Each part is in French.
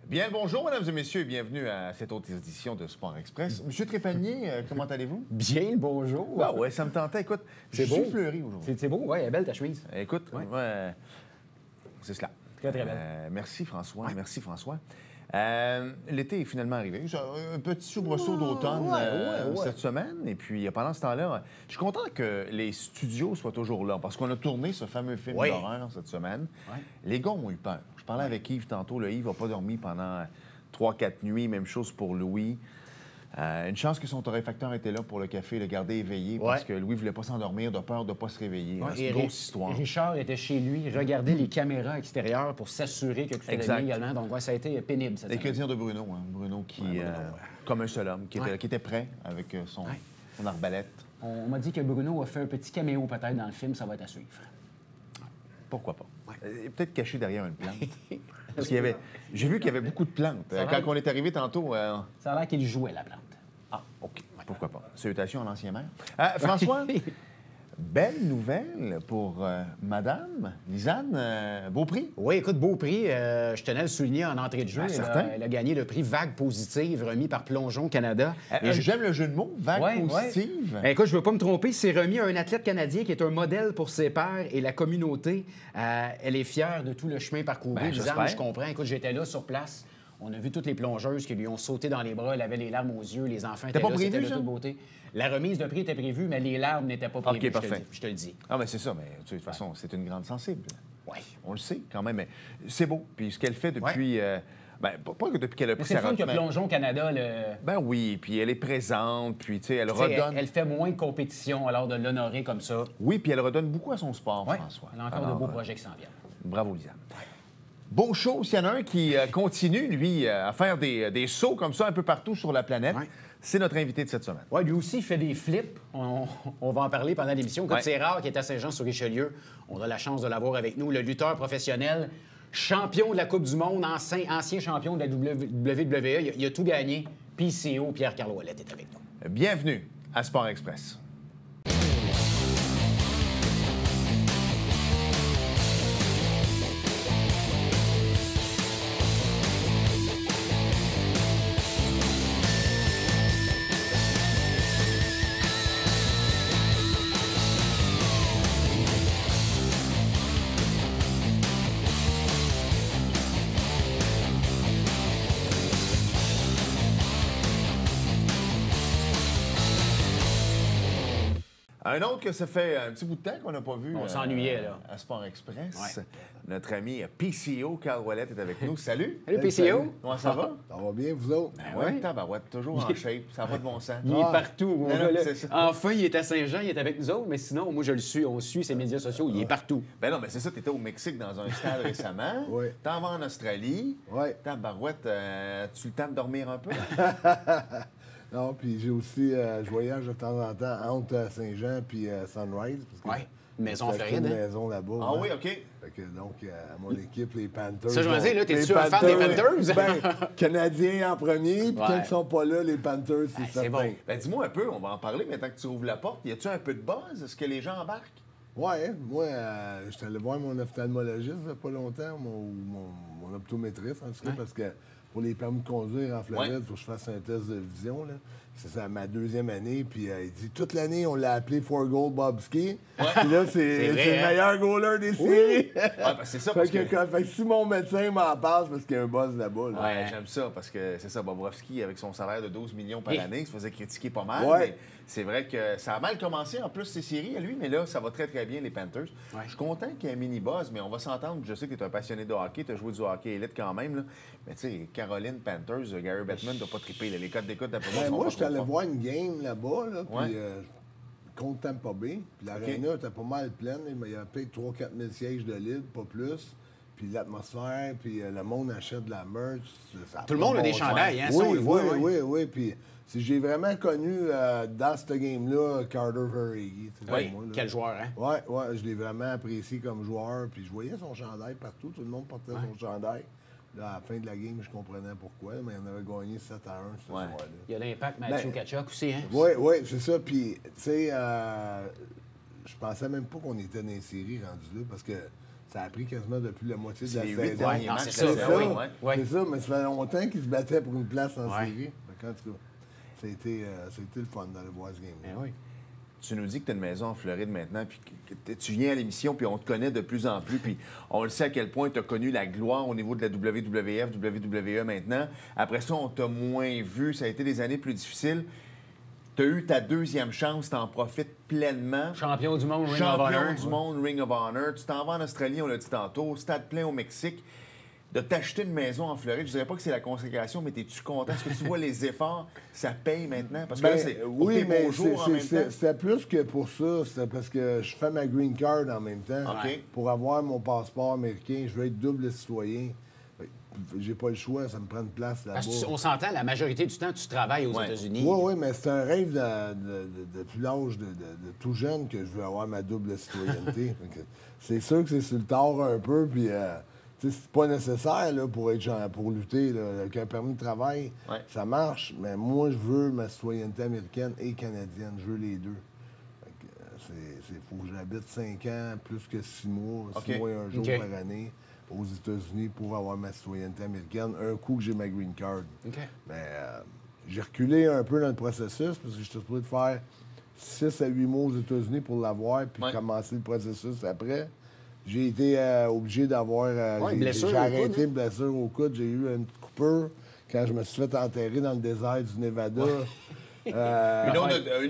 Bien le bonjour, mesdames et messieurs, et bienvenue à cette autre édition de Sport Express. Monsieur Trépanier, comment allez-vous? Bien le bonjour. Ah ouais, ça me tentait. Écoute, je suis fleuri aujourd'hui. C'est beau, ouais, elle est belle ta chemise. Écoute, c'est cela. Très, très belle. Merci François, merci François. L'été est finalement arrivé. J'ai un petit soubresaut d'automne cette semaine. Et puis, pendant ce temps-là, je suis content que les studios soient toujours là parce qu'on a tourné ce fameux film d'horreur cette semaine. Ouais. Les gars ont eu peur. Je parlais avec Yves tantôt. Yves n'a pas dormi pendant 3-4 nuits. Même chose pour Louis. Une chance que son torréfacteur était là pour le café, le garder éveillé parce que Louis ne voulait pas s'endormir de peur de ne pas se réveiller. C'est une grosse histoire. Richard était chez lui, regardait les caméras extérieures pour s'arriver que tout allait bien également. Donc, ça a été pénible. Et que dire de Bruno? Hein? Bruno qui, comme un seul homme, qui était prêt avec son arbalète. On m'a dit que Bruno a fait un petit caméo peut-être dans le film. Ça va être à suivre. Pourquoi pas? Peut-être caché derrière une plante. Parce qu'il y avait... J'ai vu qu'il y avait beaucoup de plantes. Quand on est arrivé tantôt... Ça a l'air qu'il jouait la plante. Ah, OK. Pourquoi pas? Salutations à l'ancien maire. François, belle nouvelle pour Madame Lisanne Beaupré. Oui, écoute, Beaupré, je tenais à le souligner en entrée de jeu. Elle a gagné le prix Vague Positive remis par Plongeon Canada. J'aime le jeu de mots, Vague Positive. Écoute, je ne veux pas me tromper, c'est remis à un athlète canadien qui est un modèle pour ses pairs et la communauté. Elle est fière de tout le chemin parcouru. Lisanne, je comprends. Écoute, j'étais là sur place. On a vu toutes les plongeuses qui lui ont sauté dans les bras. Elle avait les larmes aux yeux. Les enfants étaient là, c'était de toute beauté. La remise de prix était prévue, mais les larmes n'étaient pas prévues, je te le dis. Ah, mais c'est ça. Mais de toute façon, c'est une grande sensible. Oui. On le sait quand même. Mais c'est beau. Puis ce qu'elle fait depuis... pas que depuis qu'elle a pris sa retraite. C'est fun que Plongeon Canada... Ben oui, puis elle est présente, puis tu sais, elle redonne... Elle fait moins de compétition, alors de l'honorer comme ça. Oui, puis elle redonne beaucoup à son sport, François. Elle a encore de beaux projets qui s'en viennent. Bravo, Lisanne. Beau show, s'il y en a un qui continue, lui, à faire des sauts comme ça un peu partout sur la planète. C'est notre invité de cette semaine. Oui, lui aussi, il fait des flips. On va en parler pendant l'émission. C'est rare qu'il est à Saint-Jean-sur-Richelieu. On a la chance de l'avoir avec nous, le lutteur professionnel, champion de la Coupe du Monde, ancien champion de la WWE. Il a tout gagné. PCO, Pierre-Carl Ouellette est avec nous. Bienvenue à Sport Express. Un autre que ça fait un petit bout de temps qu'on n'a pas vu. On s'ennuyait, là. À Sport Express. Notre ami PCO, Carl Ouellette, est avec nous. Salut. Salut, PCO. Comment ça va? Ça va bien, vous autres? Ben oui, tabarouette, toujours en shape. Ça va de bon sens. Il est partout. Enfin, il est à Saint-Jean, il est avec nous autres, mais sinon, moi, je le suis. On suit ses médias sociaux. Il est partout. Ben non, mais c'est ça, tu étais au Mexique dans un stade récemment. Oui. T'en vas en Australie. Oui. Tabarouette, tu le temps de dormir un peu? Non, puis j'ai aussi, je voyage de temps en temps entre Saint-Jean puis Sunrise. Oui, une maison en Floride. Une maison là-bas. Ah oui, OK. Fait que donc, mon équipe, les Panthers. Ça, je me disais, là, t'es-tu un fan des Panthers? Ben, Canadiens en premier, puis quand ils sont pas là, les Panthers, c'est certain. Bon. Ben, dis-moi un peu, on va en parler maintenant que tu ouvres la porte. Y a-tu un peu de buzz? Est-ce que les gens embarquent? Ouais, moi, j'étais allé voir mon ophtalmologiste il n'y a pas longtemps, mon optométriste, en tout cas, parce que pour les permis de conduire en Floride, il faut que je fasse un test de vision. C'est ma deuxième année. Puis il dit toute l'année, on l'a appelé For Gold Bobski. Puis là, c'est le meilleur goaler des séries. C'est ça. Fait que si mon médecin m'en parle, c'est parce qu'il y a un buzz là-bas. Là. Ouais, j'aime ça parce que c'est ça, Bobrovski, avec son salaire de 12 millions par année, se faisait critiquer pas mal. Mais c'est vrai que ça a mal commencé en plus ces séries à lui, mais là, ça va très, très bien, les Panthers. Je suis content qu'il y ait un mini-buzz, mais on va s'entendre. Je sais que tu es un passionné de hockey, tu as joué du hockey élite quand même. Là. Mais tu sais, Caroline Panthers, Gary Bettman ne doit pas triper. Les codes d'écoute d'après moi sont moi, pas je suis allé voir une game là-bas, là, puis contre Tampa Bay. Puis l'aréna était pas mal pleine. Il y avait peut-être 3-4 000 sièges de libre, pas plus. Puis l'atmosphère, puis le monde achète de la merch. Tout le monde a des chandails, hein? Oui. Puis j'ai vraiment connu dans ce game-là Carter Verhaeghe. Quel joueur, hein? Oui, je l'ai vraiment apprécié comme joueur. Puis je voyais son chandail partout. Tout le monde portait son chandail. Là, à la fin de la game, je comprenais pourquoi, mais on avait gagné 7-1 ce soir-là. Il y a l'impact Mathieu Tkachuk aussi, hein? Oui, c'est ça. Puis, tu sais, je pensais même pas qu'on était dans les séries rendues là, parce que Ça a pris quasiment depuis la moitié de la les 8 saison. derniers matchs. c'est ça. C'est ça, Ouais. c'est ça, mais ça fait longtemps qu'ils se battaient pour une place en Ouais. série. Donc, en tout cas, ça a été le fun d'aller voir ce game. Ben oui. Tu nous dis que tu as une maison en Floride maintenant, puis que tu viens à l'émission, puis on te connaît de plus en plus, puis on le sait à quel point tu as connu la gloire au niveau de la WWF, WWE maintenant. Après ça, on t'a moins vu. Ça a été des années plus difficiles. Tu as eu ta deuxième chance, tu en profites pleinement. Champion du monde, Ring of Champion Honor. du monde, Ring of Honor. Tu t'en vas en Australie, on l'a dit tantôt, stade plein au Mexique. De t'acheter une maison en Floride, je dirais pas que c'est la consécration, mais es-tu content? Est-ce que tu vois les efforts, ça paye maintenant? Parce que là, c'est pour tes beaux jours en même temps. C'était plus que pour ça. C'était parce que je fais ma green card en même temps. OK. Pour avoir mon passeport américain, je veux être double citoyen. J'ai pas le choix, ça me prend une place là-bas. Parce que on s'entend, la majorité du temps, tu travailles aux Ouais. États-Unis. Oui, mais c'est un rêve depuis l'âge de tout jeune que je veux avoir ma double citoyenneté. Fait que c'est sûr que c'est sur le tard un peu, puis tu sais, c'est pas nécessaire là, pour lutter. Là. Avec un permis de travail, Ouais. ça marche, mais moi, je veux ma citoyenneté américaine et canadienne. Je veux les deux. Fait que, c'est faut que j'habite 5 ans, plus que 6 mois, 6 OK. mois et un jour OK. par année aux États-Unis pour avoir ma citoyenneté américaine, un coup que j'ai ma green card. OK. Mais j'ai reculé un peu dans le processus parce que j'étais supposé de faire 6 à 8 mois aux États-Unis pour l'avoir puis Ouais. commencer le processus après. J'ai été obligé d'avoir... Ouais, une blessure j'ai au arrêté coude, hein? une blessure au coude. J'ai eu une coupure quand je me suis fait enterrer dans le désert du Nevada. Une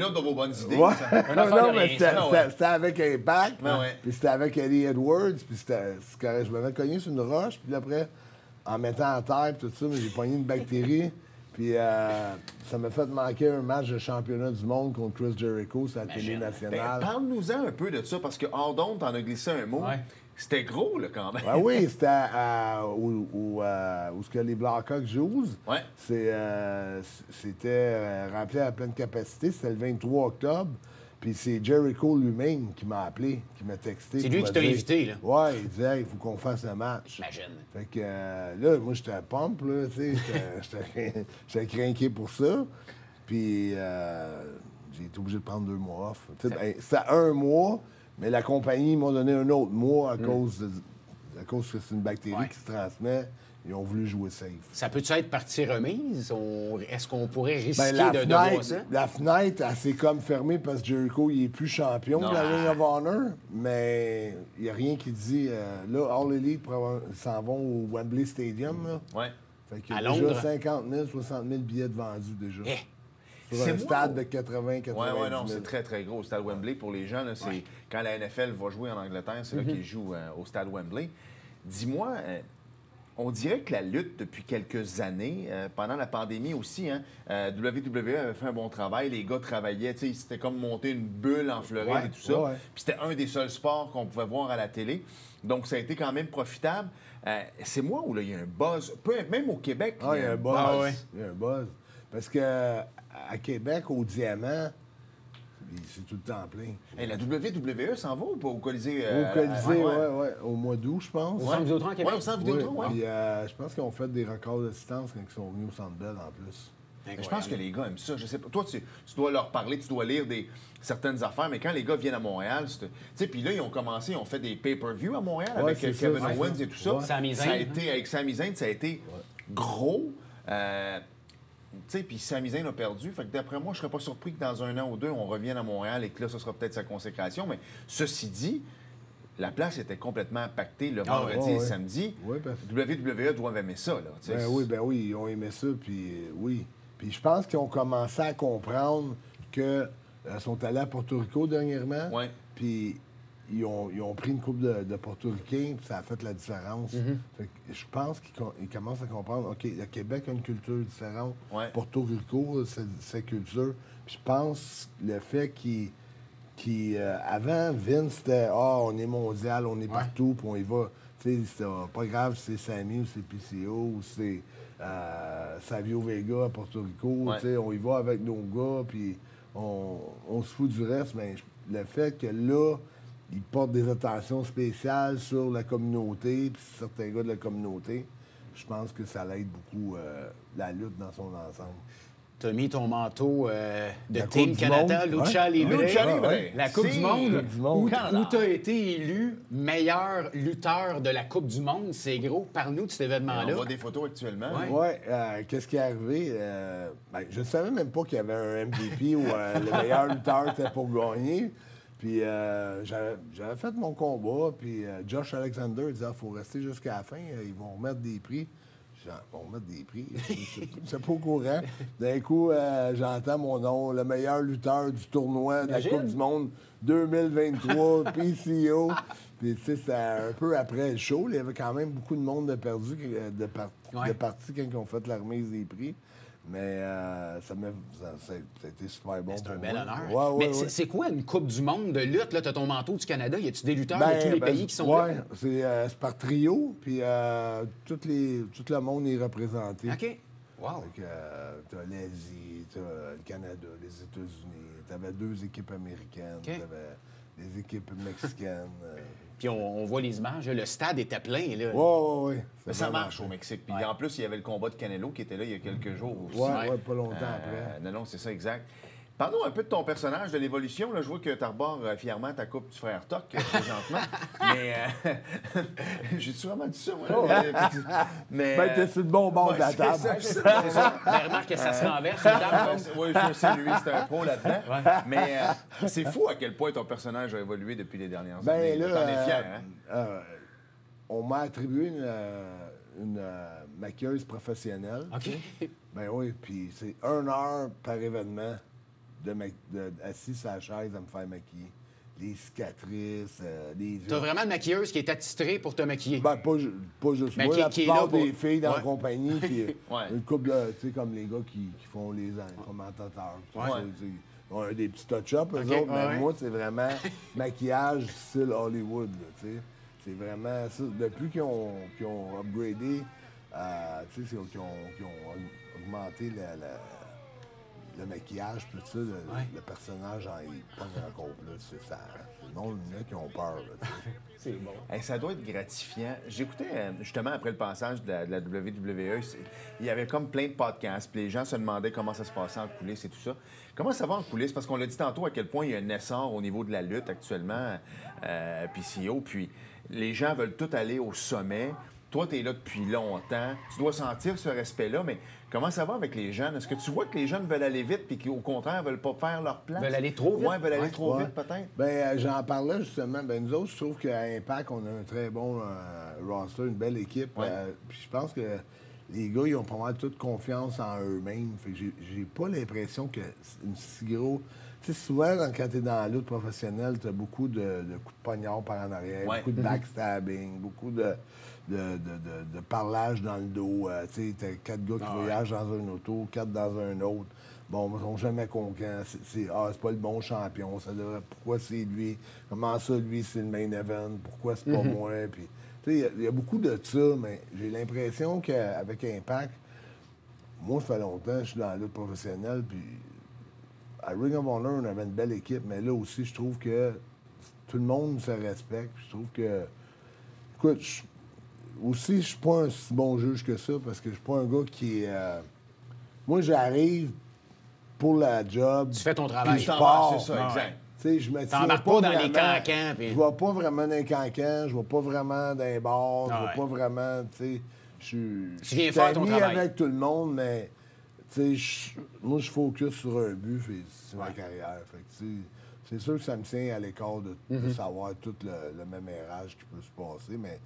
autre de vos bonnes idées. Ouais. ça. Non, affaire de mais rien, ça, c'était avec Impact, Ouais. puis c'était avec Eddie Edwards, puis c'est correct. Je m'avais cogné sur une roche, puis après, en mettant à terre, puis tout ça, mais j'ai pogné une bactérie, puis ça m'a fait manquer un match de championnat du monde contre Chris Jericho sur la télé Imagine. nationale. Parle-nous-en un peu de ça, parce que hors d'onde, t'en as glissé un mot. Ouais. C'était gros, là, quand même. Ben oui, c'était où ce que les Blackhawks jouent. Ouais. C'était rempli à pleine capacité. C'était le 23 octobre. Puis c'est Jericho lui-même qui m'a appelé, qui m'a texté. C'est lui pour qui me t'a dire- invité, là. Ouais, il disait, il faut qu'on fasse le match. Imagine. Fait que là, moi, j'étais à pompe, là, tu sais. J'étais craqué pour ça. Puis j'ai été obligé de prendre 2 mois off. Tu sais, ben, c'était 1 mois, mais la compagnie m'a donné un autre mois à cause que c'est une bactérie Ouais. qui se transmet. Ils ont voulu jouer safe. Ça peut-tu être partie remise? Est-ce qu'on pourrait risquer Ben, de voir ça? la fenêtre, elle s'est comme fermée parce que Jericho, il est plus champion de la Ring of Honor, mais il n'y a rien qui dit... là, All Elite s'en vont au Wembley Stadium, là. Ouais. Fait qu'il y À a déjà Londres. 50 000, 60 000 billets de vendus déjà. Eh, Sur C'est un moi, stade ou- de 80, 90 000. Ouais, non, c'est très, très gros. Au stade Wembley, pour les gens, là, c'est quand la NFL va jouer en Angleterre, c'est là qu'ils jouent au stade Wembley. Dis-moi, on dirait que la lutte depuis quelques années, pendant la pandémie aussi, hein, WWE avait fait un bon travail, les gars travaillaient, tu sais, c'était comme monter une bulle en Floride Ouais, et tout ça. ouais. Puis c'était un des seuls sports qu'on pouvait voir à la télé. Donc ça a été quand même profitable. C'est moi où là, il y a un buzz, même au Québec, Ah, il y a un buzz. Ah, ouais. Il y a un buzz. Parce que à Québec, au Diamant, c'est tout le temps plein. Hey, la WWE s'en va ou pas au Colisée? Au Colisée, ouais. ouais, au mois d'août, je pense. Au Centre Vidéotron à Québec? Ouais, au centre Vidéotron, Ouais, ouais. puis, je pense qu'ils ont fait des records de distance quand ils sont venus au Centre Bell en plus. Mais je pense que les gars aiment ça. Je sais pas. Toi, tu dois leur parler, tu dois lire certaines affaires, mais quand les gars viennent à Montréal, tu sais, puis là, ils ont commencé, ils ont fait des pay-per-view à Montréal Ouais, avec c'est ça, Kevin ouais. Owens et tout ça. Ouais. Sami Zayn, Ça a hein. été, avec Sami Zayn, ça a été gros. Tu sais, puis Sami Zayn a perdu. Fait que d'après moi, je serais pas surpris que dans 1 an ou 2, on revienne à Montréal et que là, ce sera peut-être sa consécration. Mais ceci dit, la place était complètement impactée le vendredi ouais, et le ouais. samedi. Ouais, parce- WWE doivent aimer ça, là. tu sais. Ben oui, ils ont aimé ça, puis oui. Puis je pense qu'ils ont commencé à comprendre que sont allés à Porto Rico dernièrement. Ouais. Puis ils ont pris une coupe de Portoricains, puis ça a fait la différence. Fait que je pense qu'ils commencent à comprendre, OK, le Québec a une culture différente. Ouais. Porto Rico, c'est sa culture. Puis je pense le fait avant, Vince, c'était on est mondial, on est partout, puis on y va. Tu sais, c'était pas grave si c'est Sami ou c'est PCO ou c'est Savio Vega à Porto Rico. Ouais. Tu sais, on y va avec nos gars, puis on se fout du reste. Mais le fait que là, ils portent des attentions spéciales sur la communauté, puis certains gars de la communauté, je pense que ça l'aide beaucoup la lutte dans son ensemble. T'as mis ton manteau de La Team Coupe du Canada, Monde. Lucha Libre. Lucha Libre. La Coupe du Monde, où Canada. tu as été élu meilleur lutteur de la Coupe du Monde. C'est gros. Parle-nous de cet événement-là. On voit des photos actuellement. Ouais. Qu'est-ce qui est arrivé? Je ne savais même pas qu'il y avait un MVP ou le meilleur lutteur était pour gagner. Puis j'avais fait mon combat, puis Josh Alexander disait il faut rester jusqu'à la fin, ils vont remettre des prix. On va remettre des prix. C'est pas au courant. D'un coup, j'entends mon nom, le meilleur lutteur du tournoi de la Coupe du Monde 2023, PCO. Puis, tu sais, c'était un peu après le show. Il y avait quand même beaucoup de monde de partis quand ils ont fait la remise des prix. Mais ça a été super bon. C'est un bel honneur. Ouais, c'est quoi une Coupe du Monde de lutte? Tu as ton manteau du Canada. Y a-tu des lutteurs de tous les pays qui sont là? Oui, c'est par trio. Puis tout le monde est représenté. OK. Wow. Tu as l'Asie, tu as le Canada, les États-Unis. Tu avais 2 équipes américaines. Tu avais des équipes mexicaines. Puis on voit les images. Le stade était plein. Là. Oui. Ça marche au Mexique. Puis en plus, il y avait le combat de Canelo qui était là il y a quelques jours aussi. Oui, pas longtemps après. Non, c'est ça, exact. Parlons un peu de ton personnage, de l'évolution. Là, je vois que tu arbores fièrement ta coupe du frère Toc présentement. Mais j'ai-tu vraiment dit ça, moi? Mais t'es sur le bon bord de la table. C'est ça. Remarque que ça se renverse. Oui, je sais, lui, c'est un pro là-dedans. Mais c'est fou à quel point ton personnage a évolué depuis les dernières années. Là, t'en es fier, hein? On m'a attribué une maquilleuse professionnelle. OK. Ben oui, puis c'est 1 heure par événement assis sur la chaise à me faire maquiller. Les cicatrices, les yeux. T'as vraiment une maquilleuse qui est attitrée pour te maquiller? Ben, pas juste Mais moi, la qui est plupart là pour- des filles dans la compagnie, puis Ouais. une couple de, tu sais, comme les gars qui font les commentateurs. Tu sais, ils ont des petits touch-ups, eux autres, mais moi, c'est vraiment maquillage style Hollywood, là, tu sais. C'est vraiment ça. Depuis qu'ils ont upgradé, tu sais, qu'ils ont augmenté le maquillage, tout ça, le personnage il pogne encore plus. C'est ça. Le monde, il y en a qui ont peur. Là, C'est bon. Hey, ça doit être gratifiant. J'écoutais justement après le passage de la WWE, il y avait comme plein de podcasts, puis les gens se demandaient comment ça se passait en coulisses et tout ça. Comment ça va en coulisses? Parce qu'on l'a dit tantôt à quel point il y a un essor au niveau de la lutte actuellement, PCO, puis les gens veulent tout aller au sommet. Toi, tu es là depuis longtemps. Tu dois sentir ce respect-là, mais comment ça va avec les jeunes? Est-ce que tu vois que les jeunes veulent aller vite puis qu'au contraire, veulent pas faire leur place? Veulent aller trop vite? Oui, veulent aller trop vite, peut-être. Bien, j'en parlais justement. Bien, nous autres, je trouve qu'à Impact, on a un très bon roster, une belle équipe. Ouais. Puis je pense que les gars, ils ont pas mal toute confiance en eux-mêmes. Fait que j'ai pas l'impression que c'est une si gros... Tu sais, souvent, quand t'es dans la lutte professionnelle, t'as beaucoup de coups de poignard par en arrière, beaucoup de backstabbing, beaucoup de parlage dans le dos. Tu sais, t'as 4 gars qui voyagent dans un auto, 4 dans un autre. Bon, ils sont jamais contents. C'est pas le bon champion. Pourquoi c'est lui? Comment ça, lui, c'est le main event? Pourquoi c'est pas moi? Puis, tu sais, il y a beaucoup de ça, mais j'ai l'impression qu'avec Impact, moi, ça fait longtemps que je suis dans la lutte professionnelle, puis à Ring of Honor, on avait une belle équipe, mais là aussi, je trouve que tout le monde se respecte. Je trouve que... Écoute, aussi, je suis pas un si bon juge que ça, parce que je suis pas un gars qui est... Moi, j'arrive pour la job. Tu fais ton travail. Puis je pars. C'est ça, exact. Tu sais, je me tiens T'embarques pas dans les vraiment- cancans, puis- Je vais pas vraiment dans les cancans, je vais pas vraiment dans les bars, je vais pas vraiment, tu sais... Je viens suis faire ton ami travail. avec tout le monde, mais... Tu sais, moi, je focus sur un but, sur ma carrière. Fait que, tu sais, c'est sûr que ça me tient à l'écart de savoir tout le mémérage qui peut se passer, mais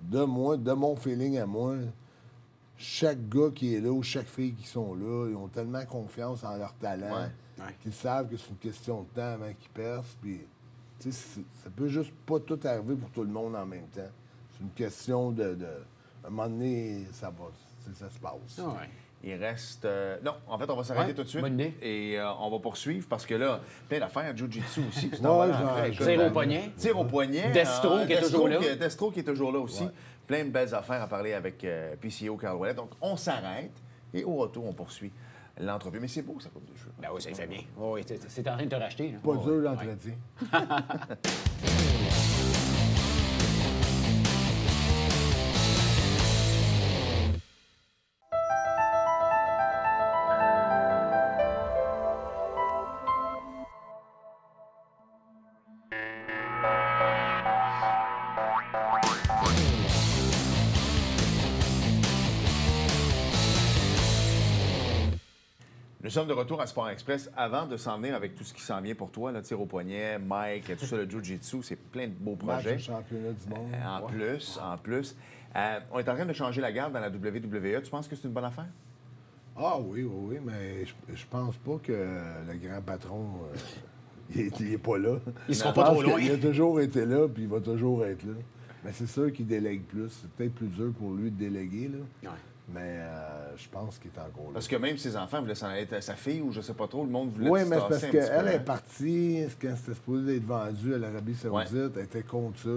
de mon feeling à moi, chaque gars qui est là ou chaque fille qui sont là, ils ont tellement confiance en leur talent qu'ils savent que c'est une question de temps avant qu'ils percent. Puis, tu sais, ça peut juste pas tout arriver pour tout le monde en même temps. C'est une question de à un moment donné, ça se passe. Il reste... Non, en fait, on va s'arrêter tout de suite. bonne idée. Et on va poursuivre parce que là, plein d'affaires, Jiu-Jitsu aussi. Tu Ouais, Tir au poignet. Tir au poignet. Destro qui est toujours là. Destro qui est toujours là aussi. Plein de belles affaires à parler avec PCO Carl Ouellet. Donc, on s'arrête et au retour, on poursuit l'entrevue. Mais c'est beau, ça coupe de cheveux. Ben oui, ça fait bien. Oui, c'est en train de te racheter. Là. Pas dur l'entretien. Nous sommes de retour à Sport Express. Avant de s'en venir avec tout ce qui s'en vient pour toi, le tir au poignet, Mike, tout ça, le jiu-jitsu, c'est plein de beaux projets. Match de championnat du monde. En plus. On est en train de changer la garde dans la WWE. Tu penses que c'est une bonne affaire? Ah oui, mais je pense pas que le grand patron, il est pas là. Il sera pas trop loin. Il a toujours été là, puis il va toujours être là. Mais c'est sûr qu'il délègue plus. C'est peut-être plus dur pour lui de déléguer, là. Ouais. Mais je pense qu'il est encore là. Parce que même ses enfants voulaient s'en aller à sa fille ou je sais pas trop, le monde voulait Oui, se mais c'est tasser parce un petit peu, qu'elle hein? est partie, quand c'était supposé être vendu à l'Arabie Saoudite, elle était contre ça.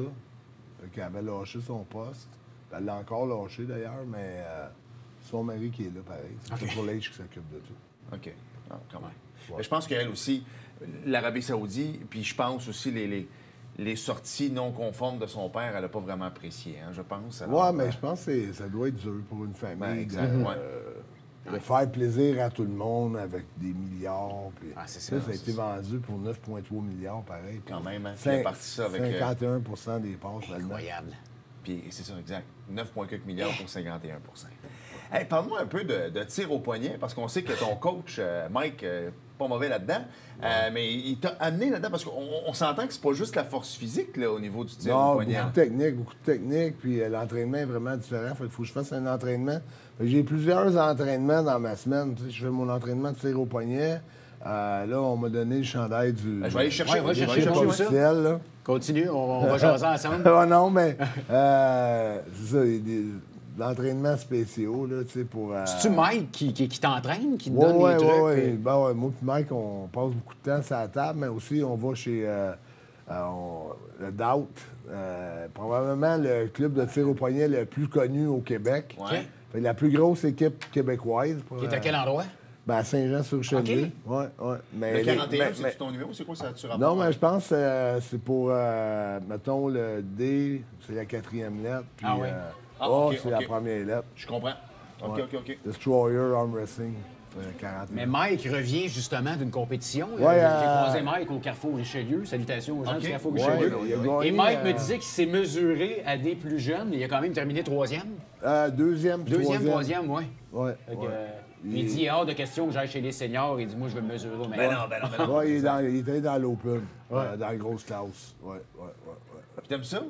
Fait qu'elle avait lâché son poste. Elle l'a encore lâché d'ailleurs, mais son mari qui est là, pareil. C'est Triple H qui s'occupe de tout. OK. Ah, quand même. Mais je pense qu'elle aussi, l'Arabie Saoudite, puis je pense aussi les sorties non conformes de son père, elle n'a pas vraiment apprécié, hein, je pense. Oui, mais je pense que ça doit être dur pour une famille de ouais. faire plaisir à tout le monde avec des milliards. Puis c'est ça a été vendu pour 9,3 milliards, pareil. Quand même, hein. Puis il a parti ça avec 51 des passes. Incroyable. Puis c'est ça, exact. 9,4 milliards pour 51 Hey, parle-moi un peu de tir au poignet, parce qu'on sait que ton coach, Mike, pas mauvais là-dedans, mais il t'a amené là-dedans, parce qu'on s'entend que c'est pas juste la force physique là, au niveau du tir au poignet. Beaucoup de technique, puis l'entraînement est vraiment différent. Il faut que je fasse un entraînement. J'ai plusieurs entraînements dans ma semaine. Tu sais, je fais mon entraînement de tir au poignet. Là, on m'a donné le chandail du... Je vais aller chercher. Ouais, je vais chercher aller chercher ça. Là. Continue, on va jaser ensemble. Non, mais c'est ça, il y a des entraînements spéciaux, là, tu sais, pour... C'est-tu Mike qui t'entraîne, qui te donne les trucs? Oui. Ben ouais, moi et Mike, on passe beaucoup de temps sur la table, mais aussi, on va chez le Doubt, probablement le club de tir au poignet le plus connu au Québec. Ouais. Fait la plus grosse équipe québécoise. Qui est à quel endroit? Ben, à Saint-Jean-sur-Richelieu. OK. Oui. Le 41, c'est ton numéro? C'est quoi ça? Tu Non, mais je pense que c'est pour, mettons, le D, c'est la 4e lettre. Puis, Ah oui. OK, c'est la première lettre. Je comprends. OK. Destroyer Arm Wrestling. 40 Mais Mike revient justement d'une compétition. Ouais, J'ai croisé Mike au Carrefour Richelieu. Salutations aux gens du Carrefour Richelieu. il a gagné, Et Mike me disait qu'il s'est mesuré à des plus jeunes. Il a quand même terminé 3e. Deuxième, troisième. Oui. Ouais. Il dit, hors de question que j'aille chez les seniors. Il dit, moi, je veux me mesurer au meilleur. Ben non. Ouais, il était dans l'Open, dans la grosse classe. Ouais. Puis t'aimes ça?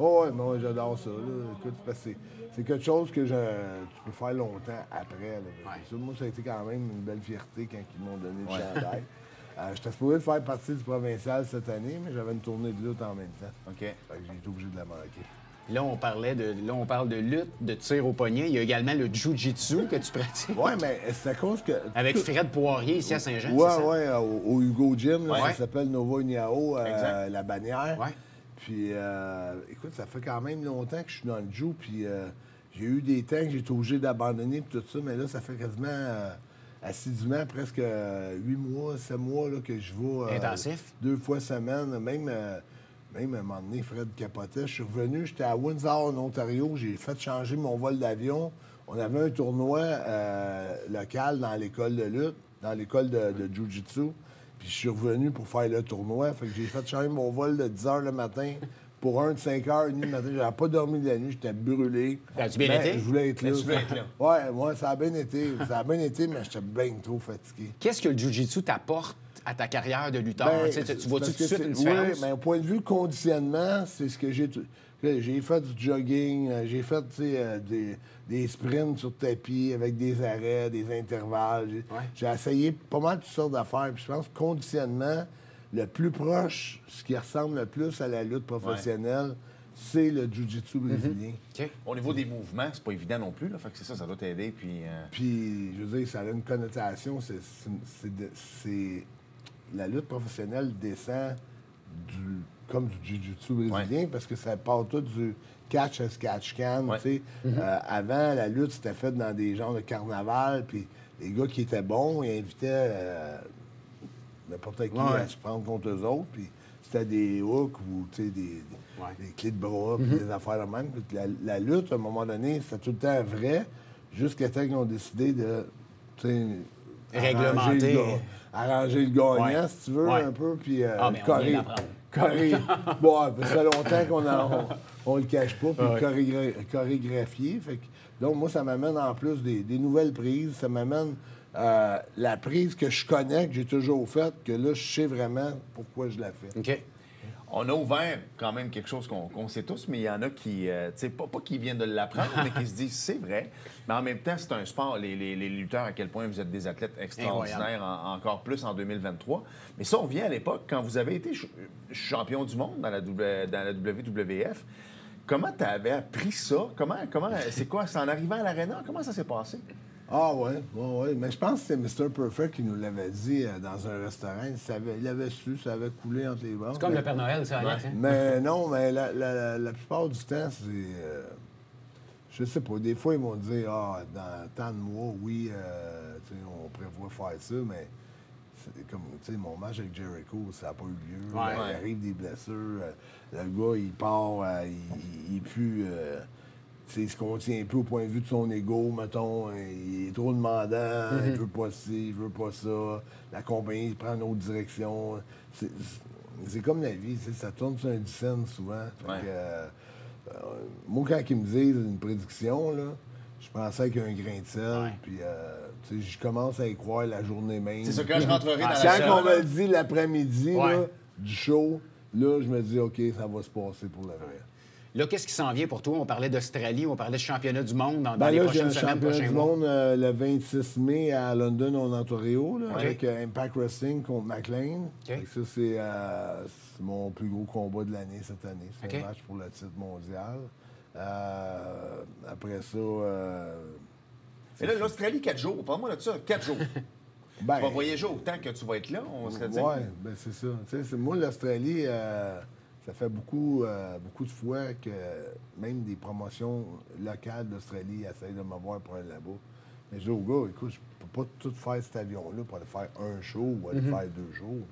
Oh, ouais, moi, j'adore ça. Là. Écoute, parce que c'est quelque chose que tu peux faire longtemps après. Là. Ça, moi, ça a été quand même une belle fierté quand ils m'ont donné le chandail. J'étais supposé faire partie du provincial cette année, mais j'avais une tournée de lutte en même temps. OK. Fait que j'ai été obligé de la manquer. Là, on parle de lutte, de tir au poignet. Il y a également le jiu-jitsu que tu pratiques. Oui, mais c'est à cause que... Avec Fred Poirier ici à Saint-Jean, c'est ça? Oui, au Hugo Gym, là, Ouais. ça s'appelle Nova Uniao, la bannière. Ouais. Puis, écoute, ça fait quand même longtemps que je suis dans le jiu, puis j'ai eu des temps que j'ai été obligé d'abandonner puis tout ça, mais là, ça fait quasiment assidûment presque 8 mois, 7 mois là, que je vais... Intensif? 2 fois semaine, même à un moment donné, Fred capotait. Je suis revenu, j'étais à Windsor, en Ontario, j'ai fait changer mon vol d'avion. On avait un tournoi local dans l'école de lutte, dans l'école de jiu-jitsu. Puis je suis revenu pour faire le tournoi. Fait que j'ai fait changer mon vol de 10 h le matin pour un de 5 h30 le matin. J'avais pas dormi de la nuit, j'étais brûlé. As-tu bien été? Je voulais être là. Tu voulais être là. Ouais, moi, ça a bien été. Mais j'étais bien trop fatigué. Qu'est-ce que le jiu-jitsu t'apporte à ta carrière de lutteur? Ben, tu vois tout de parce que suite une différence? Oui, mais au point de vue conditionnement, c'est ce que j'ai... J'ai fait du jogging, j'ai fait des sprints sur tapis avec des arrêts, des intervalles. J'ai essayé pas mal toutes sortes d'affaires. Puis je pense que conditionnement, le plus proche, ce qui ressemble le plus à la lutte professionnelle, c'est le jiu-jitsu brésilien. OK. Au niveau des mouvements, c'est pas évident non plus. Là. Fait que c'est ça doit t'aider. Puis, Puis, je veux dire, ça a une connotation. La lutte professionnelle descend comme du jiu-jitsu brésilien, parce que ça part tout du catch as catch can. Ouais. Tu sais. Avant, la lutte, c'était fait dans des genres de carnaval, puis les gars qui étaient bons, ils invitaient n'importe qui à se prendre contre eux autres, puis c'était des hooks ou des clés de bras, puis des affaires de même. Puis la lutte, à un moment donné, c'était tout le temps vrai, jusqu'à temps qu'ils ont décidé de réglementer. Arranger le gagnant, si tu veux, un peu, puis mais on vient d'apprendre. Bon, ça fait longtemps qu'on le cache pas, puis chorégraphier. Donc, moi, ça m'amène en plus des nouvelles prises, ça m'amène la prise que je connais, que j'ai toujours faite, que là, je sais vraiment pourquoi je la fais. OK. On a ouvert quand même quelque chose qu'on sait tous, mais il y en a qui, tu sais, pas qui viennent de l'apprendre, mais qui se disent c'est vrai. Mais en même temps, c'est un sport. Les lutteurs, à quel point vous êtes des athlètes extraordinaires, encore plus en 2023. Mais ça, on vient à l'époque, quand vous avez été champion du monde dans la WWF. Comment tu avais appris ça? C'est quoi? C'est en arrivant à l'aréna? Comment ça s'est passé? Ah ouais. Mais je pense que c'est Mr. Perfect qui nous l'avait dit dans un restaurant. Il avait su, ça avait coulé entre les bras. C'est comme le Père Noël, ça, Alex. Hein? Mais non, mais la plupart du temps, c'est... je sais pas, des fois, ils vont dire, dans tant de mois, oui, on prévoit faire ça, mais c'est comme, tu sais, mon match avec Jericho, ça n'a pas eu lieu. Il arrive des blessures. Le gars, il part, il est plus... il se contient un peu au point de vue de son ego, mettons. Il est trop demandant, il veut pas ci, il veut pas ça. La compagnie prend une autre direction. C'est comme la vie, ça tourne sur un dixaine souvent. Moi, quand ils me disent une prédiction, là, je pensais avec un grain de sel, puis je commence à y croire la journée même. C'est ça, quand je rentrerai dans la salle. Quand on me le dit l'après-midi là, du show, là, je me dis, OK, ça va se passer pour le vrai. Là, qu'est-ce qui s'en vient pour toi? On parlait d'Australie, on parlait de championnat du monde dans les prochaines semaines, prochains du mois. monde le 26 mai à London, en Ontario, là, avec Impact Wrestling contre McLean. Ça, c'est mon plus gros combat de l'année cette année. C'est un match pour le titre mondial. Après ça... Et là, l'Australie, 4 jours. Parle-moi de ça, 4 jours. Tu vas voyager autant que tu vas être là, on se le dit. Oui, bien c'est ça. Moi, l'Australie... ça fait beaucoup de fois que même des promotions locales d'Australie essayent de m'avoir pour aller là-bas. Mais je dis au gars, écoute, je peux pas tout faire cet avion-là pour aller faire un show ou aller faire 2 jours.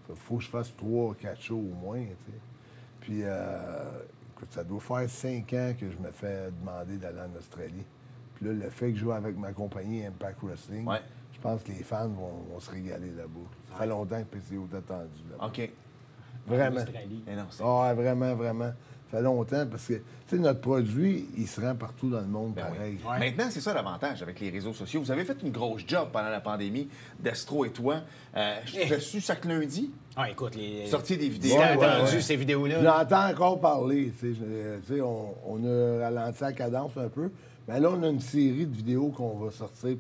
Il faut que je fasse 3 4 shows au moins. T'sais. Puis, écoute, ça doit faire 5 ans que je me fais demander d'aller en Australie. Puis là, le fait que je joue avec ma compagnie Impact Wrestling, je pense que les fans vont se régaler là-bas. Ça fait longtemps que PCO est attendu là-bas. OK. Vraiment. Vraiment. Vraiment. Ça fait longtemps parce que, tu sais, notre produit, il se rend partout dans le monde pareil. Oui. Maintenant, c'est ça l'avantage avec les réseaux sociaux. Vous avez fait une grosse job pendant la pandémie, Destro et toi. Je suis su chaque lundi. Ah, écoute, les... Sortir des vidéos. Ces vidéos-là. J'entends encore parler. Tu sais, on a ralenti la cadence un peu. Mais là, on a une série de vidéos qu'on va sortir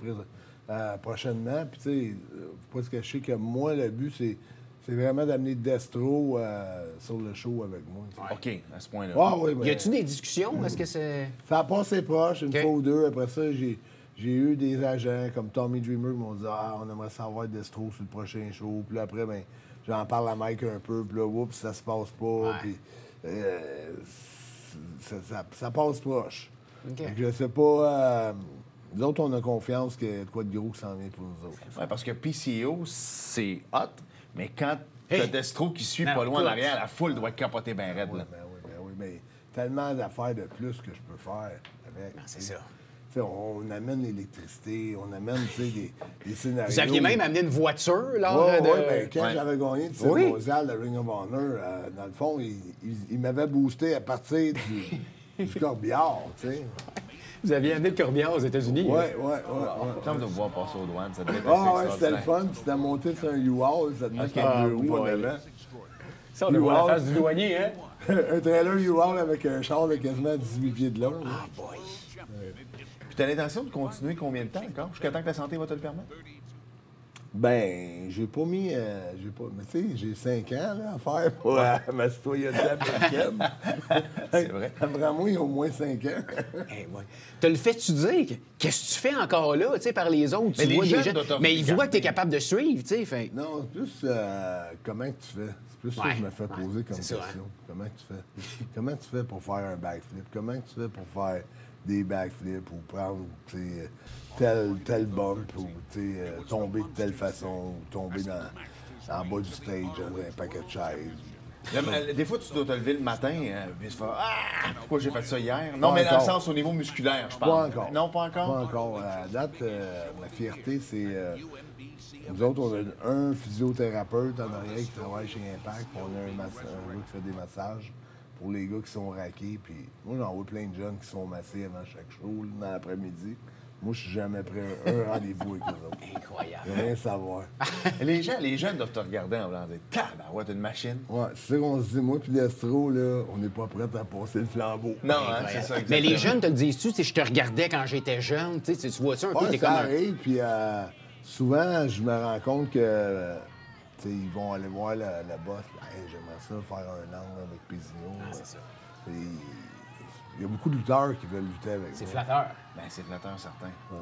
prochainement. Puis, tu sais, faut pas se cacher que moi, le but, c'est vraiment d'amener Destro sur le show avec moi. OK, à ce point-là. Y a-tu des discussions? Est-ce que c'est... Ça a passé proche, une fois ou deux. Après ça, j'ai eu des agents comme Tommy Dreamer qui m'ont dit « Ah, on aimerait savoir Destro sur le prochain show. » Puis là, après, ben, j'en parle à Mike un peu. Puis là, oups, ça se passe pas. Puis ça passe proche. Je sais pas... nous autres, on a confiance qu'il y a de quoi de gros qui s'en vient pour nous autres. Oui, parce que PCO, c'est hot. Mais quand t'as Destro qui suit pas loin en arrière, la foule doit capoter bien raide. Ben oui. Mais tellement d'affaires de plus que je peux faire avec. C'est ça. T'sais, on amène l'électricité, on amène des scénarios. Vous aviez même amené une voiture lors de... Oui, bien, quand j'avais gagné le titre mondial de Ring of Honor, dans le fond, il m'avait boosté à partir du corbillard, tu sais. Vous aviez amené le corbillard aux États-Unis. Oui. Quand de pouvoir passer aux douanes, ça devait être assez c'était le fun. C'était monté sur un U-Haul, ça te met par 2 roues en avant. Ça, on devrait la face du douanier, hein? Un trailer U-Haul avec un char de quasiment 18 pieds de long. Ah, boy! Puis t'as l'intention de continuer combien de temps encore? Jusqu'à temps que la santé va te le permettre? Ben, j'ai pas mis... mais tu sais, j'ai 5 ans là, à faire pour ma citoyenneté américaine. C'est vrai. Vraiment, il y a au moins 5 ans. Te le fais-tu dire? Qu'est-ce que tu fais encore là, tu sais, par les autres? Mais tu vois les des jeunes gens... Mais ils voient que tu es capable de suivre, tu sais. Fait... Non, c'est plus comment que tu fais. C'est plus ça que je me fais poser comme question. Comment que tu fais? Comment tu fais pour faire un backflip? Comment tu fais pour faire des backflips ou prendre, tu sais... tel bump ou tomber de telle façon, ou tomber en bas du stage avec un paquet de chaises. Des fois, tu dois te lever le matin et se faire « Ah! Pourquoi j'ai fait ça hier? » Non, mais dans le sens au niveau musculaire, je parle. Pas encore. Non, pas encore? Pas encore. À date, ma fierté, c'est... nous autres, on a un physiothérapeute en arrière qui travaille chez Impact, puis on a un gars qui fait des massages pour les gars qui sont raqués. Puis moi, j'en vois plein de jeunes qui sont massés avant chaque show, dans l'après-midi. Moi, je suis jamais prêt à un rendez-vous avec eux autres. Incroyable. Je veux rien savoir. Les jeunes doivent te regarder en voulant dire « Tabarouette, une machine! » Ouais, c'est ça qu'on se dit, moi puis Destro, là, on n'est pas prêts à passer le flambeau. Non, hein, c'est ça, exactement. Mais les jeunes te le disent-tu? Je te regardais quand j'étais jeune. Tu vois ça un peu? Ouais, T'es ça comme un... arrive, puis souvent, je me rends compte que ils vont aller voir le boss. Hey, j'aimerais ça faire un angle avec Pézino. c'est ça. Il y a beaucoup de lutteurs qui veulent lutter avec C'est moi. flatteur. Ben, c'est flatteur, certain. Ouais.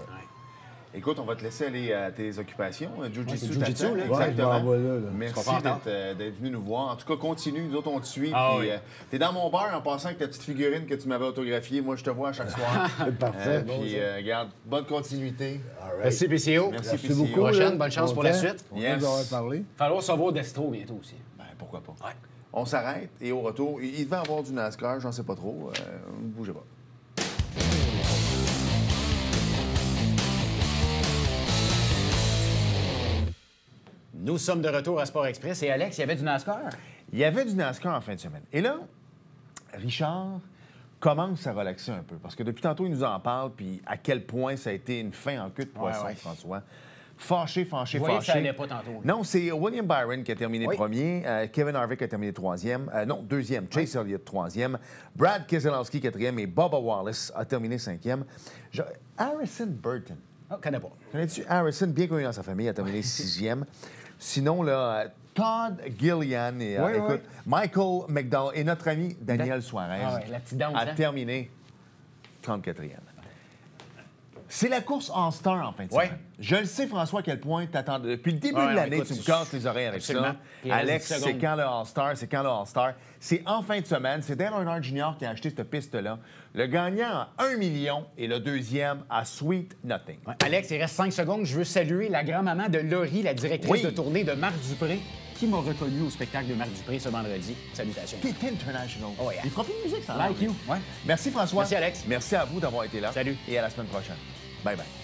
Écoute, on va te laisser aller à tes occupations. Jiu-Jitsu, c'est Jiu-Jitsu, t'attend, là. exactement. Ouais, je m'en vais là. Merci Tu vas d'être venu nous voir. En tout cas, continue. Nous autres, on te suit. Ah puis, oui. t'es dans mon bar en passant avec ta petite figurine que tu m'avais autographiée. Moi, je te vois à chaque soir. C'est parfait. Puis, regarde, bonne continuité. All right. Merci, PCO. Merci, Merci PCO. beaucoup. Prochaine, là. bonne chance pour la Content. suite. Content Yes. d'avoir parlé. Falloir savoir Destro bientôt aussi. Ben, pourquoi pas. Ouais. On s'arrête et au retour, il devait avoir du NASCAR, j'en sais pas trop. Bougez pas. Nous sommes de retour à Sport Express. Et Alex, il y avait du NASCAR? Il y avait du NASCAR en fin de semaine. Et là, Richard commence à relaxer un peu. Parce que depuis tantôt, il nous en parle, puis à quel point ça a été une fin en queue de poisson, ouais. François. Fâché. Vous voyez que ça allait pas tantôt. Non, c'est William Byron qui a terminé Oui. premier, Kevin Harvick a terminé troisième, deuxième, Chase Elliott troisième, Brad Keselowski quatrième et Bubba Wallace a terminé cinquième. Harrison Burton. Oh, connais pas. Connais-tu Harrison, bien connu dans sa famille, a terminé sixième. Sinon, là, Todd Gillian et Oui, écoute, oui. Michael McDowell et notre ami Daniel Suarez Ah ouais, la petite danse, a hein? terminé 34e. C'est la course All-Star en fin de Ouais. semaine. Je le sais, François, à quel point t'attends. Depuis le début Ouais, de l'année, écoute, tu me casses les oreilles avec absolument. ça. Il reste Alex, 10 c'est secondes. quand le All-Star, c'est quand le All-Star. C'est en fin de semaine. C'est Dale Earnhardt Jr. qui a acheté cette piste-là. Le gagnant a 1 million et le deuxième a Sweet Nothing. Ouais. Alex, il reste 5 secondes. Je veux saluer la grand-maman de Laurie, la directrice Oui. de tournée de Marc Dupré, qui m'a reconnu au spectacle de Marc Dupré ce vendredi. Salutations. T'es international. Oh, yeah. Il fera plus de musique, ça. Like you. Ouais. Merci, François. Merci, Alex. Merci à vous d'avoir été là. Salut. Et à la semaine prochaine. Bye-bye.